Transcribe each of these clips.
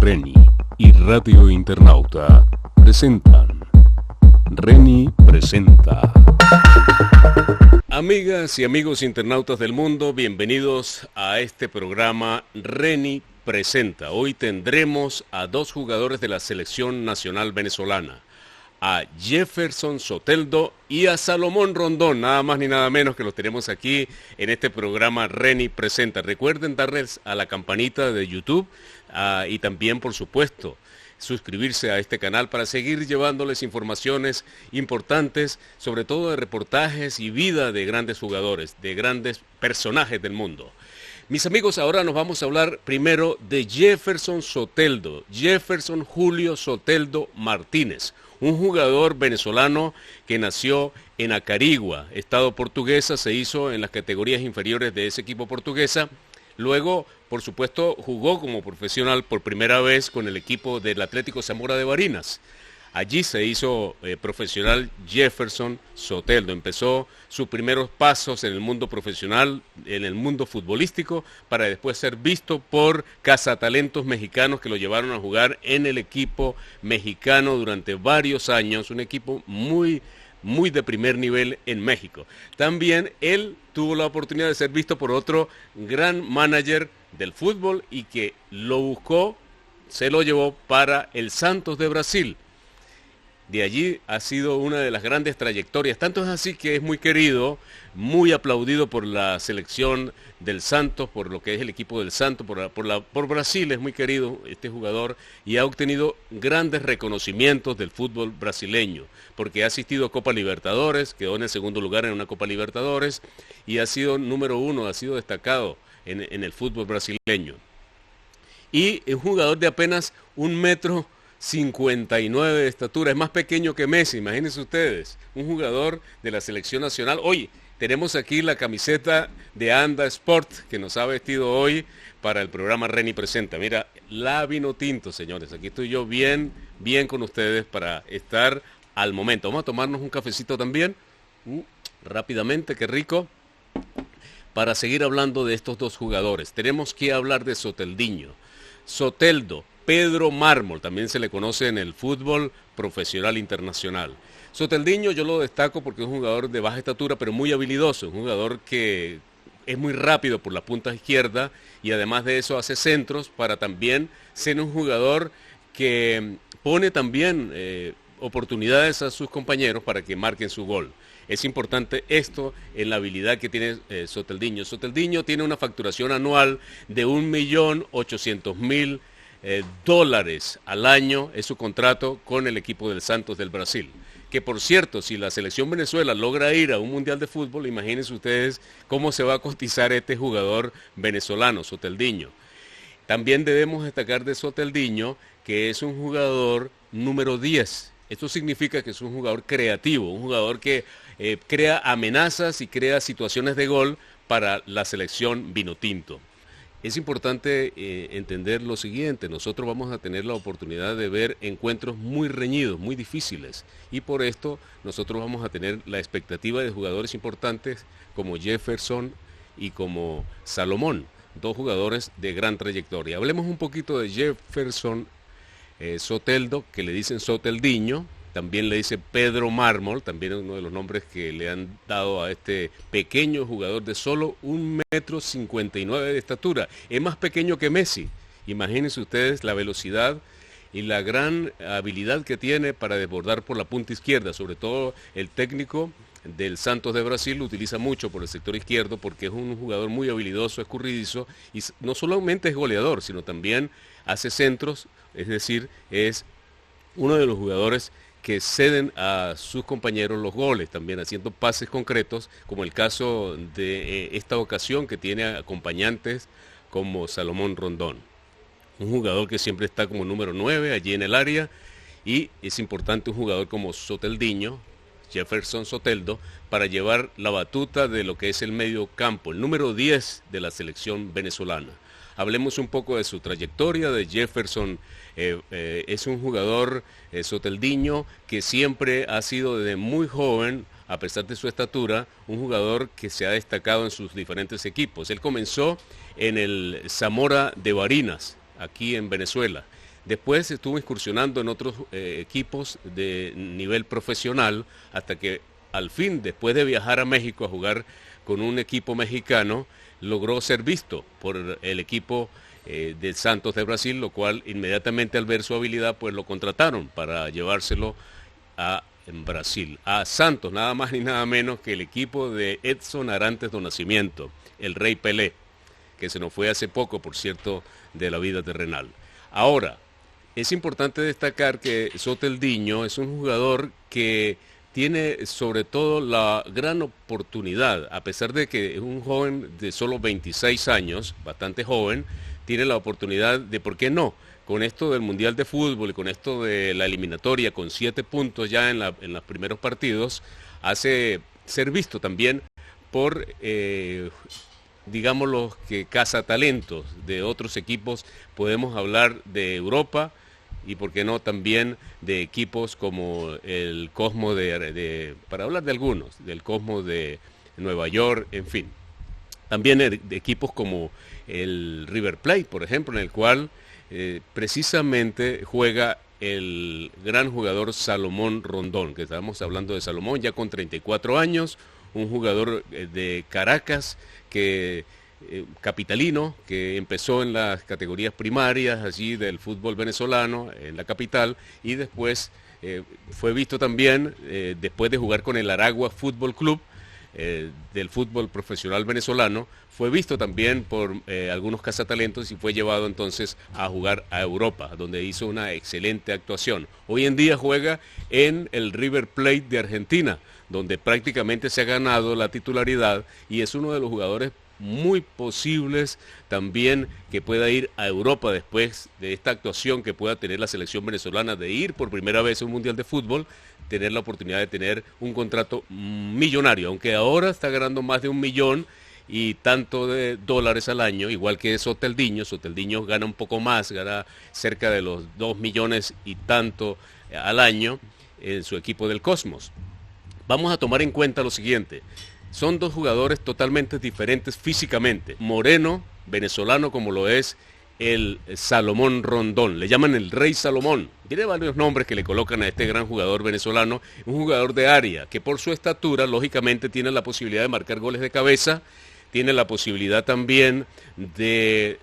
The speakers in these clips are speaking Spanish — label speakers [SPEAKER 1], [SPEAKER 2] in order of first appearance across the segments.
[SPEAKER 1] Reni y Radio Internauta presentan Reni Presenta. Amigas y amigos internautas del mundo, bienvenidos a este programa Reni Presenta. Hoy tendremos a dos jugadores de la selección nacional venezolana, a Jefferson Soteldo y a Salomón Rondón, nada más ni nada menos, que los tenemos aquí en este programa Reni Presenta. Recuerden darles a la campanita de YouTube y también, por supuesto, suscribirse a este canal para seguir llevándoles informaciones importantes, sobre todo de reportajes y vida de grandes jugadores, de grandes personajes del mundo. Mis amigos, ahora nos vamos a hablar primero de Jefferson Soteldo, Jefferson Julio Soteldo Martínez, un jugador venezolano que nació en Acarigua, estado portuguesa, se hizo en las categorías inferiores de ese equipo portuguesa. Luego, por supuesto, jugó como profesional por primera vez con el equipo del Atlético Zamora de Barinas. Allí se hizo profesional Jefferson Soteldo. Empezó sus primeros pasos en el mundo profesional, en el mundo futbolístico, para después ser visto por cazatalentos mexicanos que lo llevaron a jugar en el equipo mexicano durante varios años, un equipo muy de primer nivel en México. También él tuvo la oportunidad de ser visto por otro gran manager del fútbol y que lo buscó, se lo llevó para el Santos de Brasil. De allí ha sido una de las grandes trayectorias, tanto es así que es muy querido, muy aplaudido por la selección del Santos, por lo que es el equipo del Santos, por Brasil es muy querido este jugador y ha obtenido grandes reconocimientos del fútbol brasileño, porque ha asistido a Copa Libertadores, quedó en el segundo lugar en una Copa Libertadores y ha sido número uno, ha sido destacado en el fútbol brasileño. Y es un jugador de apenas 1,59 m de estatura, es más pequeño que Messi, imagínense ustedes, un jugador de la selección nacional. Oye, tenemos aquí la camiseta de Anda Sport que nos ha vestido hoy para el programa Reni Presenta. Mira, la vino tinto, señores, aquí estoy yo bien con ustedes para estar al momento. Vamos a tomarnos un cafecito también, rápidamente, qué rico, para seguir hablando de estos dos jugadores. Tenemos que hablar de Soteldiño. Soteldo Pedro Mármol, también se le conoce en el fútbol profesional internacional. Soteldiño yo lo destaco porque es un jugador de baja estatura, pero muy habilidoso, un jugador que es muy rápido por la punta izquierda y además de eso hace centros para también ser un jugador que pone también oportunidades a sus compañeros para que marquen su gol. Es importante esto en la habilidad que tiene Soteldiño. Soteldiño tiene una facturación anual de $1.800.000 al año, es su contrato con el equipo del Santos del Brasil. Que por cierto, si la selección Venezuela logra ir a un mundial de fútbol, imagínense ustedes cómo se va a cotizar este jugador venezolano, Soteldiño. También debemos destacar de Soteldiño que es un jugador número 10. Esto significa que es un jugador creativo, un jugador que crea amenazas y crea situaciones de gol para la selección vinotinto. Es importante entender lo siguiente, nosotros vamos a tener la oportunidad de ver encuentros muy reñidos, muy difíciles, y por esto nosotros vamos a tener la expectativa de jugadores importantes como Jefferson y como Salomón, dos jugadores de gran trayectoria. Hablemos un poquito de Jefferson Soteldo, que le dicen Soteldiño, también le dice Pedro Mármol, también es uno de los nombres que le han dado a este pequeño jugador de solo 1,59 m de estatura. Es más pequeño que Messi. Imagínense ustedes la velocidad y la gran habilidad que tiene para desbordar por la punta izquierda. Sobre todo el técnico del Santos de Brasil lo utiliza mucho por el sector izquierdo porque es un jugador muy habilidoso, escurridizo y no solamente es goleador, sino también hace centros, es decir, es uno de los jugadores que ceden a sus compañeros los goles, también haciendo pases concretos, como el caso de esta ocasión que tiene acompañantes como Salomón Rondón. Un jugador que siempre está como número 9 allí en el área, y es importante un jugador como Soteldiño, Jefferson Soteldo, para llevar la batuta de lo que es el medio campo, el número 10 de la selección venezolana. Hablemos un poco de su trayectoria, de Jefferson. Es un jugador, Soteldiño, que siempre ha sido desde muy joven, a pesar de su estatura, un jugador que se ha destacado en sus diferentes equipos. Él comenzó en el Zamora de Barinas, aquí en Venezuela. Después estuvo incursionando en otros equipos de nivel profesional hasta que al fin, después de viajar a México a jugar con un equipo mexicano, logró ser visto por el equipo del Santos de Brasil, lo cual inmediatamente al ver su habilidad pues lo contrataron para llevárselo a Brasil, a Santos, nada más ni nada menos que el equipo de Edson Arantes do Nascimento, el Rey Pelé, que se nos fue hace poco, por cierto, de la vida terrenal. Ahora, es importante destacar que Soteldiño es un jugador que tiene sobre todo la gran oportunidad, a pesar de que es un joven de solo 26 años, bastante joven, tiene la oportunidad de, ¿por qué no?, con esto del Mundial de Fútbol y con esto de la eliminatoria con 7 puntos ya en los primeros partidos, hace ser visto también por, digamos, los que cazatalentos de otros equipos. Podemos hablar de Europa y, por qué no, también de equipos como el Cosmo para hablar de algunos, del Cosmo de Nueva York, en fin. También de equipos como el River Plate, por ejemplo, en el cual precisamente juega el gran jugador Salomón Rondón, que estábamos hablando de Salomón, ya con 34 años, un jugador de Caracas, capitalino, que empezó en las categorías primarias allí del fútbol venezolano, en la capital, y después fue visto también, después de jugar con el Aragua Fútbol Club, del fútbol profesional venezolano, fue visto también por algunos cazatalentos y fue llevado entonces a jugar a Europa, donde hizo una excelente actuación. Hoy en día juega en el River Plate de Argentina, donde prácticamente se ha ganado la titularidad y es uno de los jugadores muy posibles también que pueda ir a Europa después de esta actuación que pueda tener la selección venezolana de ir por primera vez a un Mundial de Fútbol, tener la oportunidad de tener un contrato millonario, aunque ahora está ganando más de 1 millón y tanto de dólares al año, igual que Soteldiño. Soteldiño gana un poco más, gana cerca de los 2 millones y tanto al año en su equipo del Cosmos. Vamos a tomar en cuenta lo siguiente: son dos jugadores totalmente diferentes físicamente. Moreno, venezolano como lo es el Salomón Rondón, le llaman el Rey Salomón. Tiene varios nombres que le colocan a este gran jugador venezolano, un jugador de área, que por su estatura, lógicamente, tiene la posibilidad de marcar goles de cabeza, tiene la posibilidad también de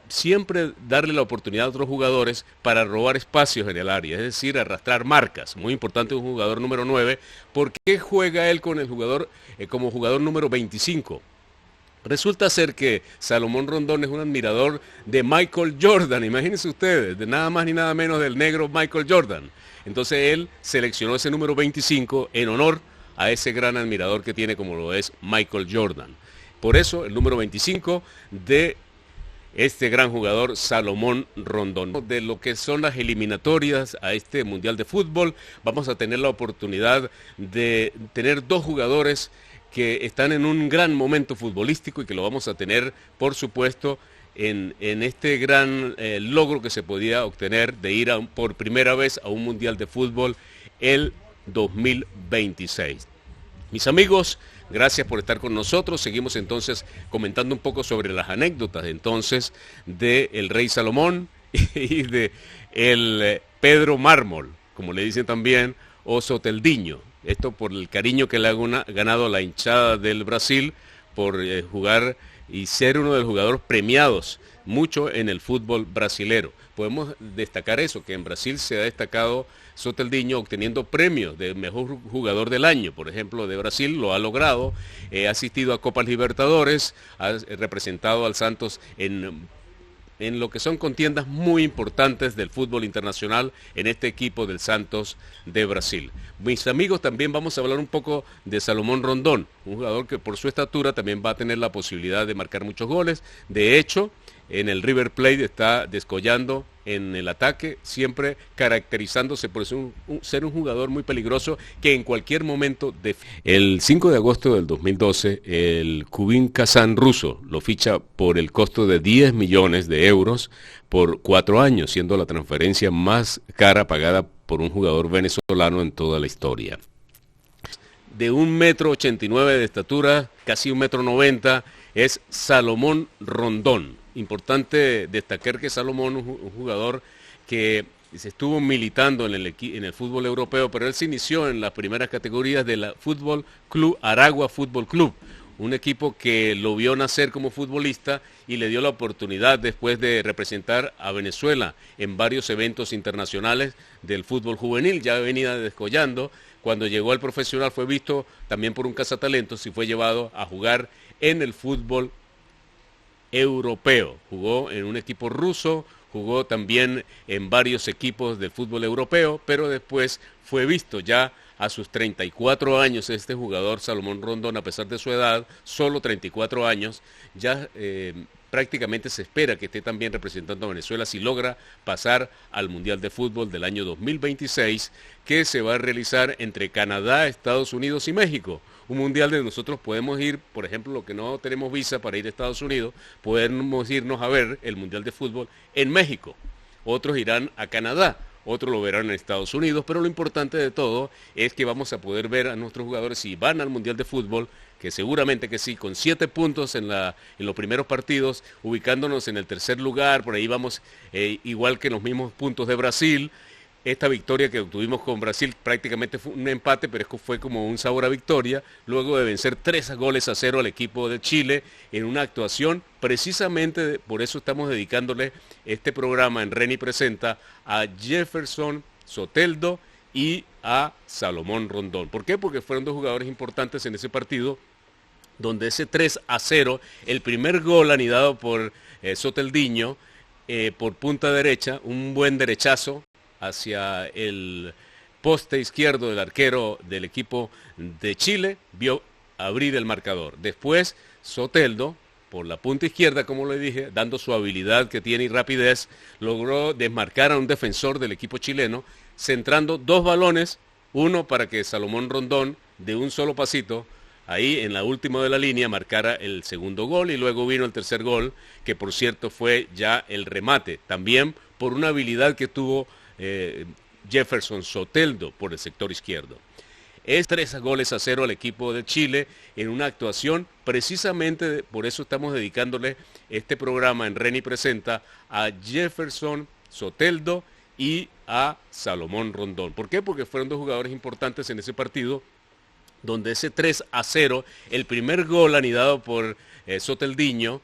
[SPEAKER 1] siempre darle la oportunidad a otros jugadores para robar espacios en el área, es decir, arrastrar marcas. Muy importante un jugador número 9. ¿Por qué juega él con el jugador como jugador número 25? Resulta ser que Salomón Rondón es un admirador de Michael Jordan, imagínense ustedes, de nada más ni nada menos del negro Michael Jordan. Entonces él seleccionó ese número 25 en honor a ese gran admirador que tiene como lo es Michael Jordan. Por eso el número 25 de este gran jugador Salomón Rondón. De lo que son las eliminatorias a este Mundial de Fútbol, vamos a tener la oportunidad de tener dos jugadores que están en un gran momento futbolístico y que lo vamos a tener, por supuesto, en este gran logro que se podía obtener de ir por primera vez a un Mundial de Fútbol el 2026. Mis amigos, gracias por estar con nosotros. Seguimos entonces comentando un poco sobre las anécdotas entonces de el Rey Salomón y de el Pedro Mármol, como le dicen también, o Soteldiño. Esto por el cariño que le ha ganado la hinchada del Brasil por jugar y ser uno de los jugadores premiados mucho en el fútbol brasilero. Podemos destacar eso, que en Brasil se ha destacado Soteldiño obteniendo premios de mejor jugador del año, por ejemplo, de Brasil, lo ha logrado, ha asistido a Copas Libertadores, ha representado al Santos en lo que son contiendas muy importantes del fútbol internacional en este equipo del Santos de Brasil. Mis amigos, también vamos a hablar un poco de Salomón Rondón, un jugador que por su estatura también va a tener la posibilidad de marcar muchos goles. De hecho, en el River Plate está descollando en el ataque, siempre caracterizándose por ser un jugador muy peligroso que en cualquier momento... El 5 de agosto del 2012, el Kubin Kazan ruso lo ficha por el costo de 10 millones de euros por 4 años, siendo la transferencia más cara pagada por un jugador venezolano en toda la historia. De 1,89 m de estatura, casi 1,90 m, es Salomón Rondón. Importante destacar que Salomón es un jugador que se estuvo militando en el fútbol europeo, pero él se inició en las primeras categorías del Fútbol Club Aragua Fútbol Club, un equipo que lo vio nacer como futbolista y le dio la oportunidad después de representar a Venezuela en varios eventos internacionales del fútbol juvenil. Ya venía descollando. Cuando llegó al profesional fue visto también por un cazatalentos y fue llevado a jugar en el fútbol europeo. Jugó en un equipo ruso, jugó también en varios equipos del fútbol europeo, pero después fue visto ya a sus 34 años este jugador Salomón Rondón, a pesar de su edad, solo 34 años, ya prácticamente se espera que esté también representando a Venezuela si logra pasar al Mundial de Fútbol del año 2026, que se va a realizar entre Canadá, Estados Unidos y México. Un mundial de nosotros podemos ir, por ejemplo, los que no tenemos visa para ir a Estados Unidos, podemos irnos a ver el Mundial de Fútbol en México. Otros irán a Canadá, otros lo verán en Estados Unidos, pero lo importante de todo es que vamos a poder ver a nuestros jugadores si van al Mundial de Fútbol, que seguramente que sí, con 7 puntos en los primeros partidos, ubicándonos en el tercer lugar, por ahí vamos igual que en los mismos puntos de Brasil. Esta victoria que obtuvimos con Brasil prácticamente fue un empate, pero fue como un sabor a victoria, luego de vencer 3-0 al equipo de Chile en una actuación, precisamente por eso estamos dedicándole este programa en Reni Presenta a Jefferson Soteldo y a Salomón Rondón. ¿Por qué? Porque fueron dos jugadores importantes en ese partido, donde ese 3-0, el primer gol anidado por Soteldiño, por punta derecha, un buen derechazo hacia el poste izquierdo del arquero del equipo de Chile, vio abrir el marcador. Después Soteldo, por la punta izquierda, como le dije, dando su habilidad que tiene y rapidez, logró desmarcar a un defensor del equipo chileno, centrando 2 balones, uno para que Salomón Rondón, de un solo pasito, ahí en la última de la línea, marcara el segundo gol, y luego vino el tercer gol, que por cierto fue ya el remate, también por una habilidad que tuvo Jefferson Soteldo por el sector izquierdo. Es 3-0 al equipo de Chile en una actuación, precisamente por eso estamos dedicándole este programa en Reni Presenta a Jefferson Soteldo y a Salomón Rondón. ¿Por qué? Porque fueron dos jugadores importantes en ese partido, donde ese 3-0, el primer gol anidado por Soteldiño,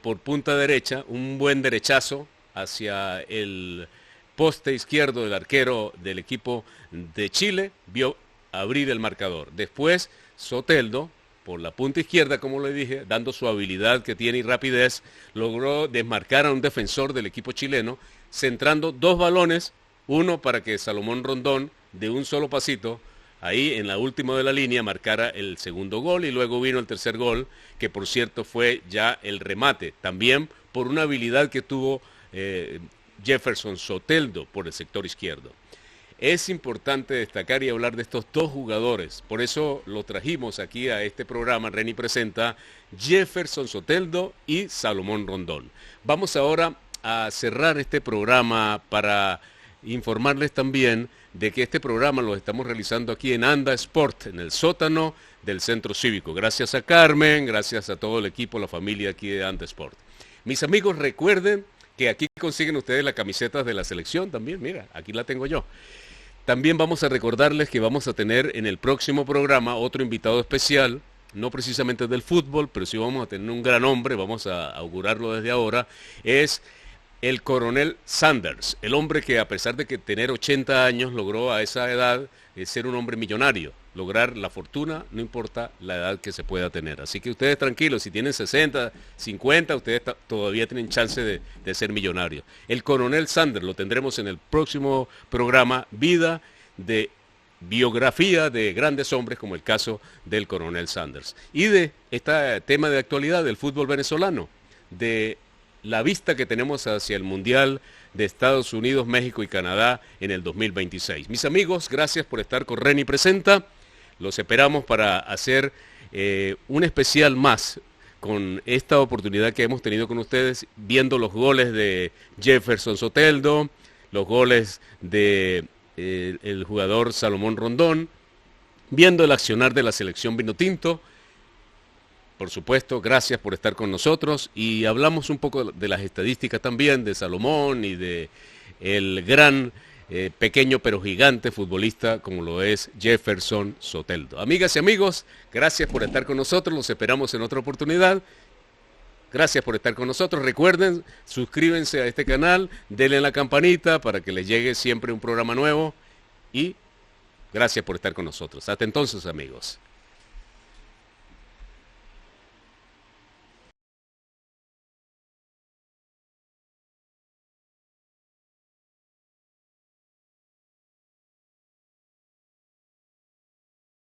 [SPEAKER 1] por punta derecha, un buen derechazo hacia el poste izquierdo del arquero del equipo de Chile, vio abrir el marcador. Después Soteldo, por la punta izquierda, como le dije, dando su habilidad que tiene y rapidez, logró desmarcar a un defensor del equipo chileno, centrando 2 balones, uno para que Salomón Rondón, de un solo pasito, ahí en la última de la línea, marcara el segundo gol, y luego vino el tercer gol, que por cierto fue ya el remate, también por una habilidad que tuvo Jefferson Soteldo por el sector izquierdo. Es importante destacar y hablar de estos dos jugadores, por eso lo trajimos aquí a este programa, Reni Presenta, Jefferson Soteldo y Salomón Rondón. Vamos ahora a cerrar este programa para informarles también de que este programa lo estamos realizando aquí en Anda Sport, en el sótano del Centro Cívico. Gracias a Carmen, gracias a todo el equipo, la familia aquí de Anda Sport. Mis amigos, recuerden que aquí consiguen ustedes las camisetas de la selección también, mira, aquí la tengo yo. También vamos a recordarles que vamos a tener en el próximo programa otro invitado especial, no precisamente del fútbol, pero sí vamos a tener un gran hombre, vamos a augurarlo desde ahora, es el coronel Sanders, el hombre que a pesar de que tener 80 años logró a esa edad ser un hombre millonario, lograr la fortuna, no importa la edad que se pueda tener. Así que ustedes tranquilos, si tienen 60, 50, ustedes todavía tienen chance de ser millonarios. El coronel Sanders lo tendremos en el próximo programa, vida de biografía de grandes hombres como el caso del coronel Sanders. Y de este tema de actualidad del fútbol venezolano, de la vista que tenemos hacia el Mundial de Estados Unidos, México y Canadá en el 2026. Mis amigos, gracias por estar con Reni Presenta. Los esperamos para hacer un especial más con esta oportunidad que hemos tenido con ustedes, viendo los goles de Jefferson Soteldo, los goles de el jugador Salomón Rondón, viendo el accionar de la selección Vinotinto. Por supuesto, gracias por estar con nosotros y hablamos un poco de las estadísticas también de Salomón y de el gran, pequeño pero gigante futbolista como lo es Jefferson Soteldo. Amigas y amigos, gracias por estar con nosotros, los esperamos en otra oportunidad. Gracias por estar con nosotros. Recuerden, suscríbanse a este canal, denle a la campanita para que les llegue siempre un programa nuevo y gracias por estar con nosotros. Hasta entonces, amigos.